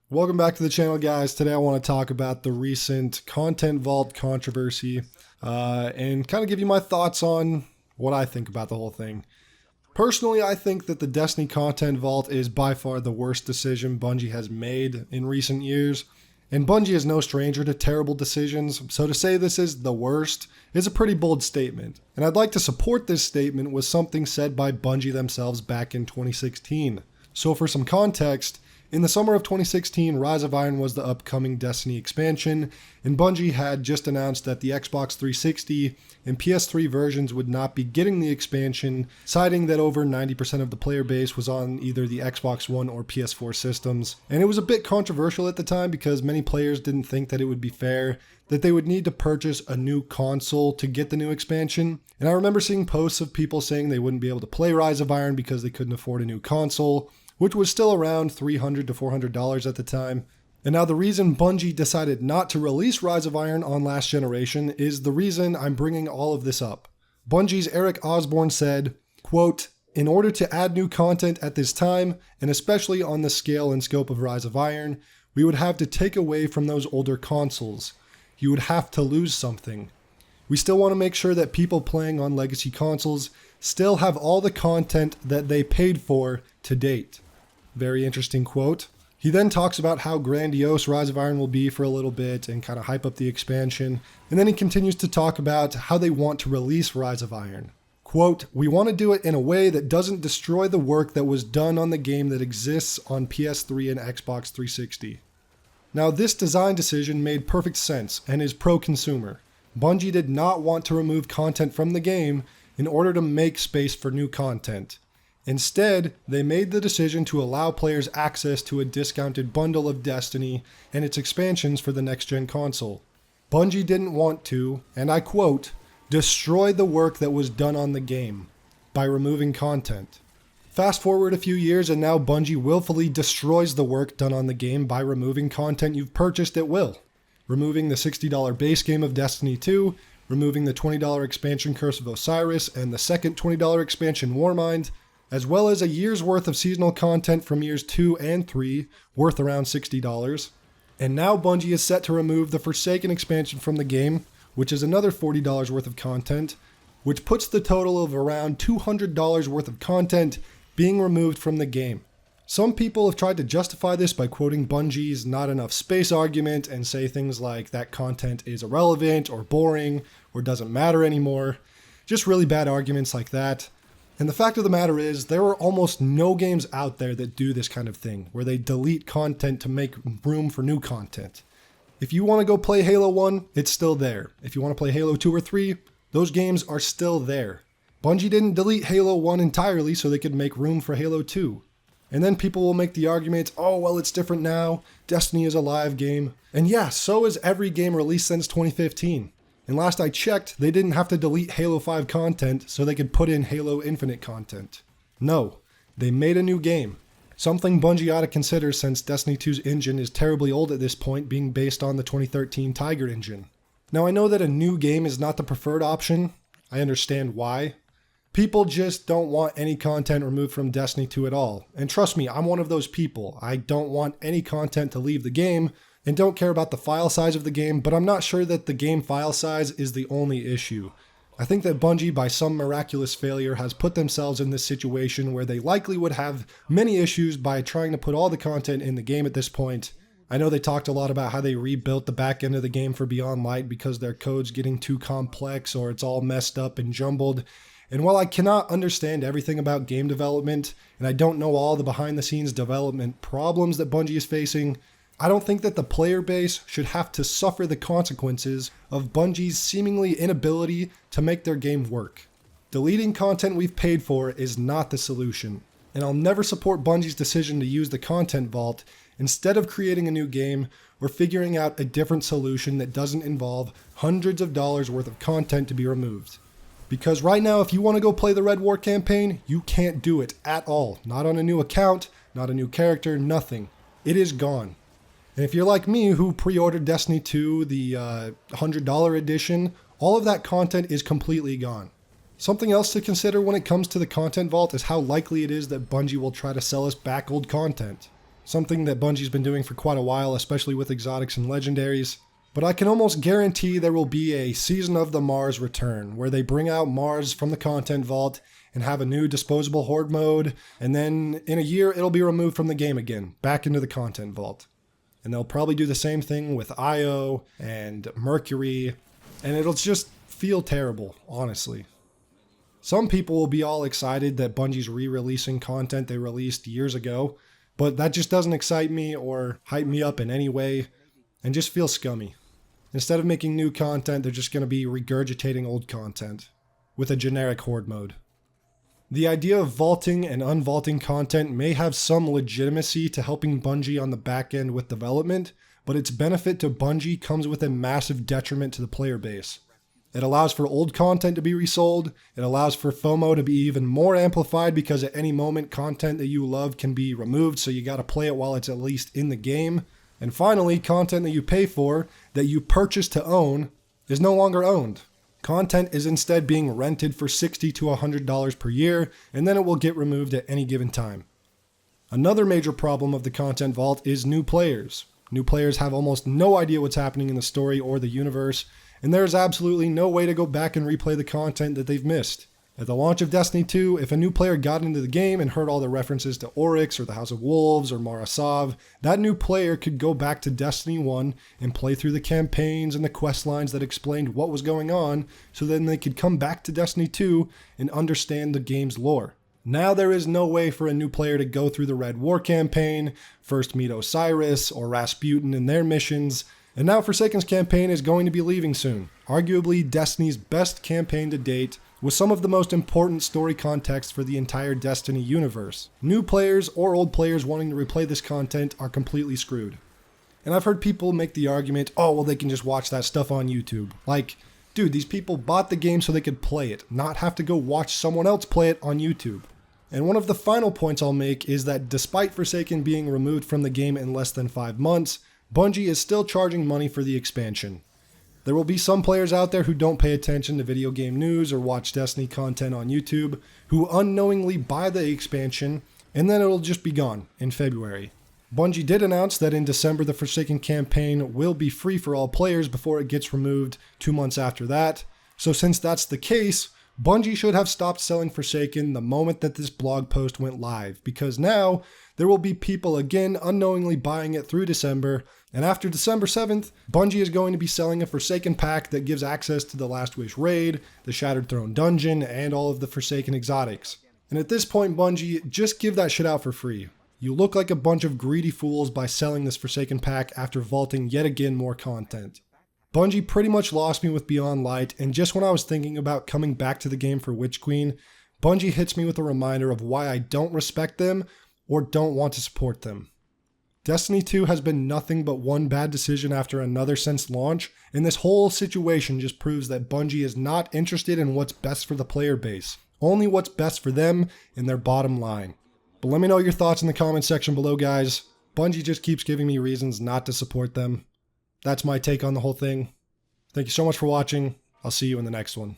Welcome back to the channel, guys. Today I want to talk about the recent Content Vault controversy and kind of give you my thoughts on what I think about the whole thing. Personally, I think that the Destiny Content Vault is by far the worst decision Bungie has made in recent years, and Bungie is no stranger to terrible decisions, so to say this is the worst is a pretty bold statement. And I'd like to support this statement with something said by Bungie themselves back in 2016. So for some context, in the summer of 2016, Rise of Iron was the upcoming Destiny expansion, and Bungie had just announced that the Xbox 360 and PS3 versions would not be getting the expansion, citing that over 90% of the player base was on either the Xbox One or PS4 systems. And it was a bit controversial at the time because many players didn't think that it would be fair that they would need to purchase a new console to get the new expansion. And I remember seeing posts of people saying they wouldn't be able to play Rise of Iron because they couldn't afford a new console, which was still around $300 to $400 at the time. And now the reason Bungie decided not to release Rise of Iron on last generation is the reason I'm bringing all of this up. Bungie's Eric Osborne said, quote, "In order to add new content at this time, and especially on the scale and scope of Rise of Iron, we would have to take away from those older consoles. You would have to lose something. We still want to make sure that people playing on legacy consoles still have all the content that they paid for to date." Very interesting quote. He then talks about how grandiose Rise of Iron will be for a little bit and kind of hype up the expansion. And then he continues to talk about how they want to release Rise of Iron. Quote, "We want to do it in a way that doesn't destroy the work that was done on the game that exists on PS3 and Xbox 360. Now, this design decision made perfect sense and is pro-consumer. Bungie did not want to remove content from the game in order to make space for new content. Instead, they made the decision to allow players access to a discounted bundle of Destiny and its expansions for the next-gen console. Bungie didn't want to, and I quote, destroy the work that was done on the game by removing content. Fast forward a few years and now Bungie willfully destroys the work done on the game by removing content you've purchased at will. Removing the $60 base game of Destiny 2, removing the $20 expansion Curse of Osiris, and the second $20 expansion Warmind, as well as a year's worth of seasonal content from years 2 and 3, worth around $60. And now Bungie is set to remove the Forsaken expansion from the game, which is another $40 worth of content, which puts the total of around $200 worth of content being removed from the game. Some people have tried to justify this by quoting Bungie's not enough space argument and say things like that content is irrelevant or boring or doesn't matter anymore. Just really bad arguments like that. And the fact of the matter is, there are almost no games out there that do this kind of thing, where they delete content to make room for new content. If you want to go play Halo 1, it's still there. If you want to play Halo 2 or 3, those games are still there. Bungie didn't delete Halo 1 entirely so they could make room for Halo 2. And then people will make the argument, oh, well, it's different now. Destiny is a live game. And yeah, so is every game released since 2015. And last I checked, they didn't have to delete Halo 5 content so they could put in Halo Infinite content. No, they made a new game. Something Bungie ought to consider since Destiny 2's engine is terribly old at this point, being based on the 2013 Tiger engine. Now I know that a new game is not the preferred option. I understand why. People just don't want any content removed from Destiny 2 at all. And trust me, I'm one of those people. I don't want any content to leave the game, and don't care about the file size of the game, but I'm not sure that the game file size is the only issue. I think that Bungie, by some miraculous failure, has put themselves in this situation where they likely would have many issues by trying to put all the content in the game at this point. I know they talked a lot about how they rebuilt the back end of the game for Beyond Light because their code's getting too complex or it's all messed up and jumbled. And while I cannot understand everything about game development, and I don't know all the behind-the-scenes development problems that Bungie is facing, I don't think that the player base should have to suffer the consequences of Bungie's seemingly inability to make their game work. Deleting content we've paid for is not the solution, and I'll never support Bungie's decision to use the Content Vault instead of creating a new game or figuring out a different solution that doesn't involve hundreds of dollars worth of content to be removed. Because right now, if you want to go play the Red War campaign, you can't do it at all. Not on a new account, not a new character, nothing. It is gone. And if you're like me, who pre-ordered Destiny 2, the $100 edition, all of that content is completely gone. Something else to consider when it comes to the Content Vault is how likely it is that Bungie will try to sell us back old content. something that Bungie's been doing for quite a while, especially with exotics and legendaries. But I can almost guarantee there will be a Season of the Mars return, where they bring out Mars from the content vault and have a new disposable horde mode, and then in a year it'll be removed from the game again, back into the content vault. And they'll probably do the same thing with Io and Mercury, and it'll just feel terrible, honestly. Some people will be all excited that Bungie's re-releasing content they released years ago, but that just doesn't excite me or hype me up in any way, and just feels scummy. Instead of making new content, they're just going to be regurgitating old content with a generic horde mode. The idea of vaulting and unvaulting content may have some legitimacy to helping Bungie on the back end with development, but its benefit to Bungie comes with a massive detriment to the player base. It allows for old content to be resold, it allows for FOMO to be even more amplified because at any moment content that you love can be removed, so you gotta play it while it's at least in the game. And finally, content that you pay for, that you purchase to own, is no longer owned. Content is instead being rented for $60 to $100 per year, and then it will get removed at any given time. Another major problem of the content vault is new players. New players have almost no idea what's happening in the story or the universe, and there is absolutely no way to go back and replay the content that they've missed. At the launch of Destiny 2, if a new player got into the game and heard all the references to Oryx or the House of Wolves or Mara Sov, that new player could go back to Destiny 1 and play through the campaigns and the quest lines that explained what was going on, so then they could come back to Destiny 2 and understand the game's lore. Now there is no way for a new player to go through the Red War campaign, first meet Osiris or Rasputin in their missions, and now Forsaken's campaign is going to be leaving soon. Arguably Destiny's best campaign to date, with some of the most important story context for the entire Destiny universe. New players or old players wanting to replay this content are completely screwed. And I've heard people make the argument, oh, well, they can just watch that stuff on YouTube. Like, dude, these people bought the game so they could play it, not have to go watch someone else play it on YouTube. And one of the final points I'll make is that despite Forsaken being removed from the game in less than 5 months, Bungie is still charging money for the expansion. There will be some players out there who don't pay attention to video game news or watch Destiny content on YouTube, who unknowingly buy the expansion, and then it'll just be gone in February. Bungie did announce that in December the Forsaken campaign will be free for all players before it gets removed 2 months after that. So since that's the case, Bungie should have stopped selling Forsaken the moment that this blog post went live, because now there will be people again unknowingly buying it through December, and after December 7th, Bungie is going to be selling a Forsaken pack that gives access to the Last Wish raid, the Shattered Throne dungeon, and all of the Forsaken exotics. And at this point, Bungie, just give that shit out for free. You look like a bunch of greedy fools by selling this Forsaken pack after vaulting yet again more content. Bungie pretty much lost me with Beyond Light, and just when I was thinking about coming back to the game for Witch Queen, Bungie hits me with a reminder of why I don't respect them or don't want to support them. Destiny 2 has been nothing but one bad decision after another since launch, and this whole situation just proves that Bungie is not interested in what's best for the player base, only what's best for them and their bottom line. But let me know your thoughts in the comment section below, guys. Bungie just keeps giving me reasons not to support them. That's my take on the whole thing. Thank you so much for watching. I'll see you in the next one.